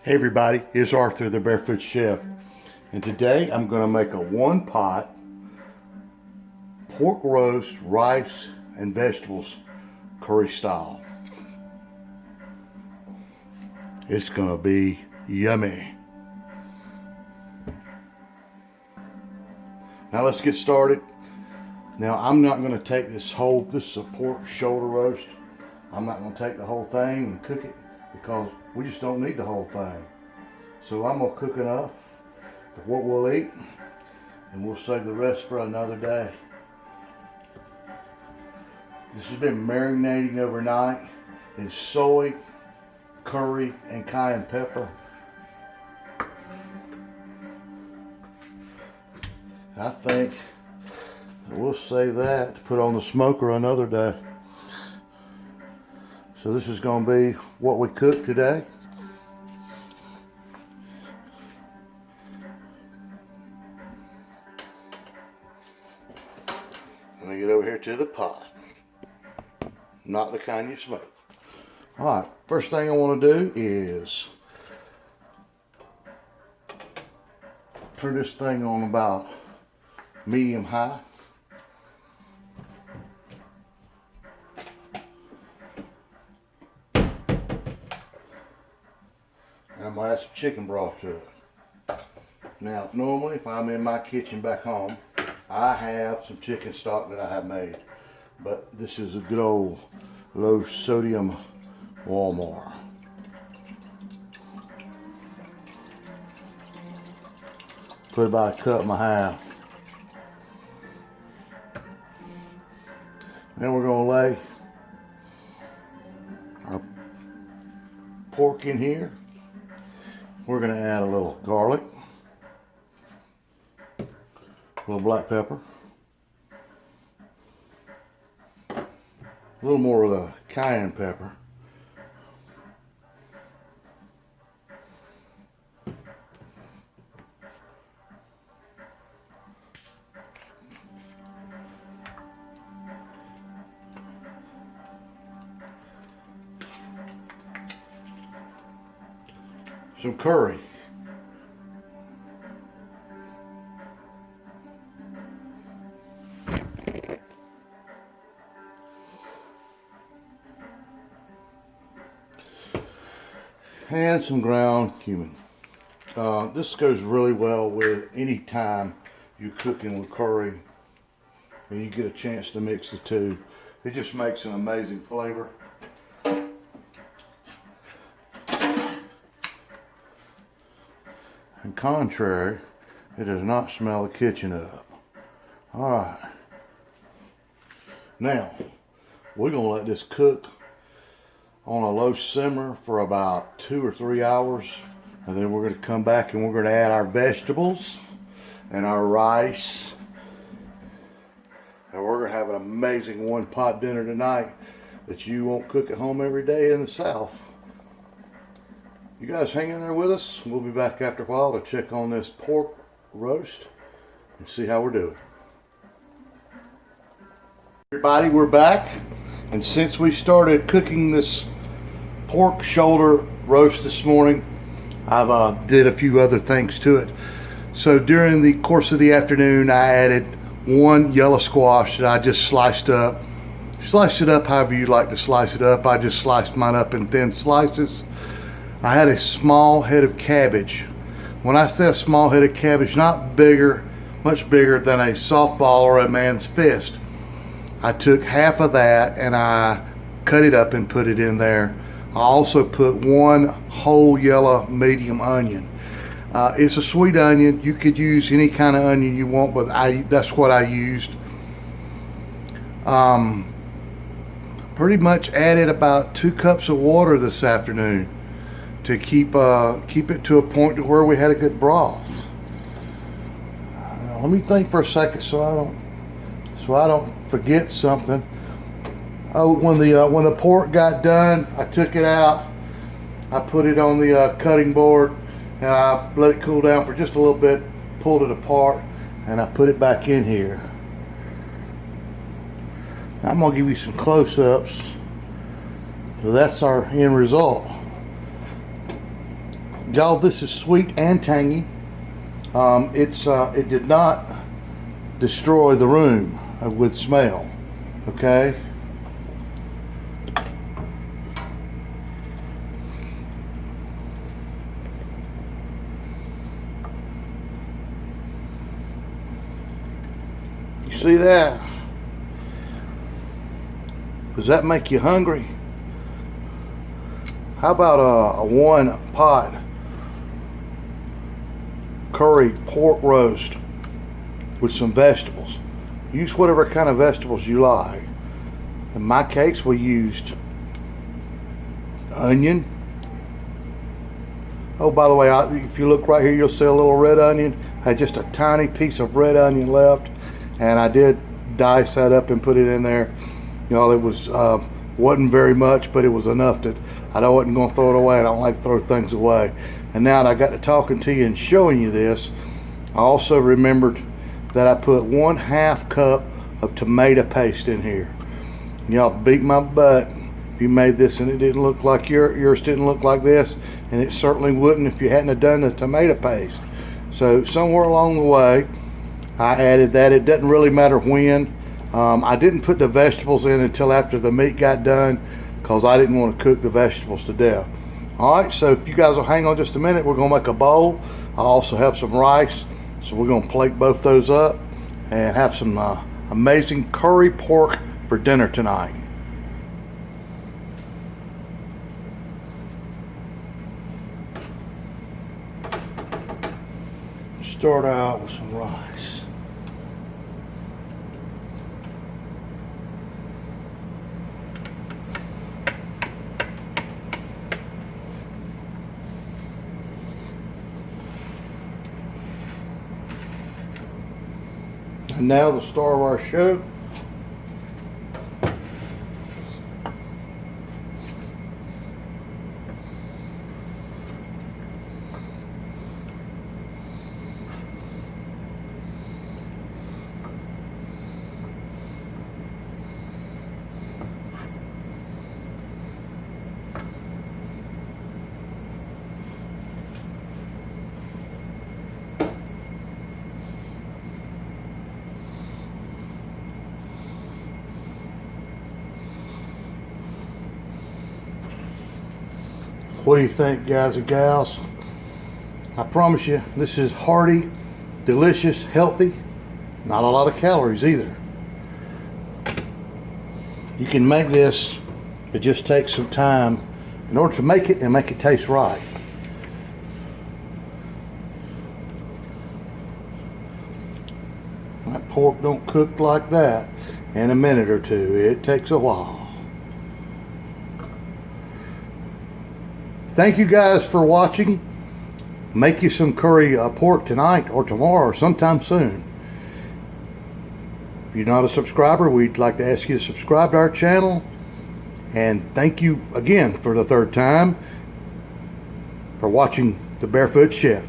Hey everybody, it's Arthur the Barefoot Chef, and today I'm going to make a one-pot pork roast, rice, and vegetables curry style. It's going to be yummy. Now let's get started. Now I'm not going to take this is a pork shoulder roast. I'm not going to take the whole thing and cook it because we just don't need the whole thing. So I'm going to cook enough for what we'll eat, and we'll save the rest for another day. This has been marinating overnight in soy, curry, and cayenne pepper. I think we'll save that to put on the smoker another day. So this is going to be what we cook today. Let me get over here to the pot. Not the kind you smoke. Alright, first thing I want to do is turn this thing on about medium high. I'm going to add some chicken broth to it. Now, normally if I'm in my kitchen back home, I have some chicken stock that I have made. But this is a good old low sodium Walmart. Put about a cup and a half. Then we're going to lay our pork in here. We're going to add a little garlic, a little black pepper, a little more of the cayenne pepper, some curry, and some ground cumin. This goes really well with any time you're cooking with curry and you get a chance to mix the two. It just makes an amazing flavor. And contrary, it does not smell the kitchen up. Alright. Now, we're going to let this cook on a low simmer for about 2 or 3 hours. And then we're going to come back and we're going to add our vegetables and our rice. And we're going to have an amazing one-pot dinner tonight that you won't cook at home every day in the South. You guys hang in there with us. We'll be back after a while to check on this pork roast and see how we're doing. Everybody, we're back. And since we started cooking this pork shoulder roast this morning, I've did a few other things to it. So during the course of the afternoon, I added one yellow squash that I just sliced up. Slice it up however you like to slice it up. I just sliced mine up in thin slices. I had a small head of cabbage. When I say a small head of cabbage, not bigger, much bigger than a softball or a man's fist. I took half of that and I cut it up and put it in there. I also put one whole yellow medium onion. It's a sweet onion. You could use any kind of onion you want, but that's what I used. Pretty much added about 2 cups of water this afternoon to keep it to a point to where we had a good broth. Let me think for a second so I don't forget something. Oh, when the pork got done, I took it out. I put it on the cutting board and I let it cool down for just a little bit, pulled it apart, and I put it back in here. I'm gonna give you some close-ups. So that's our end result. Y'all, this is sweet and tangy. It did not destroy the room with smell. Okay. You see that? Does that make you hungry? How about a one pot curry pork roast with some vegetables? Use whatever kind of vegetables you like. In my case, we used onion. Oh, by the way, if you look right here, you'll see a little red onion. I had just a tiny piece of red onion left, and I did dice that up and put it in there. You know, it was wasn't very much, but it was enough that I wasn't going to throw it away. I don't like to throw things away. And now that I got to talking to you and showing you this, I also remembered that I put 1/2 cup of tomato paste in here. Y'all beat my butt if you made this and it didn't look like yours didn't look like this, and it certainly wouldn't if you hadn't have done the tomato paste. So somewhere along the way, I added that. It doesn't really matter when. I didn't put the vegetables in until after the meat got done because I didn't want to cook the vegetables to death. Alright, so if you guys will hang on just a minute, we're going to make a bowl. I also have some rice, so we're going to plate both those up and have some amazing curry pork for dinner tonight. Start out with some rice. And now the star of our show. What do you think, guys and gals? I promise you, this is hearty, delicious, healthy, not a lot of calories either. You can make this, it just takes some time in order to make it and make it taste right. That pork don't cook like that in a minute or two. It takes a while. Thank you guys for watching. Make you some curry pork tonight or tomorrow or sometime soon. If you're not a subscriber, we'd like to ask you to subscribe to our channel. And thank you again for the third time for watching The Barefoot Chef.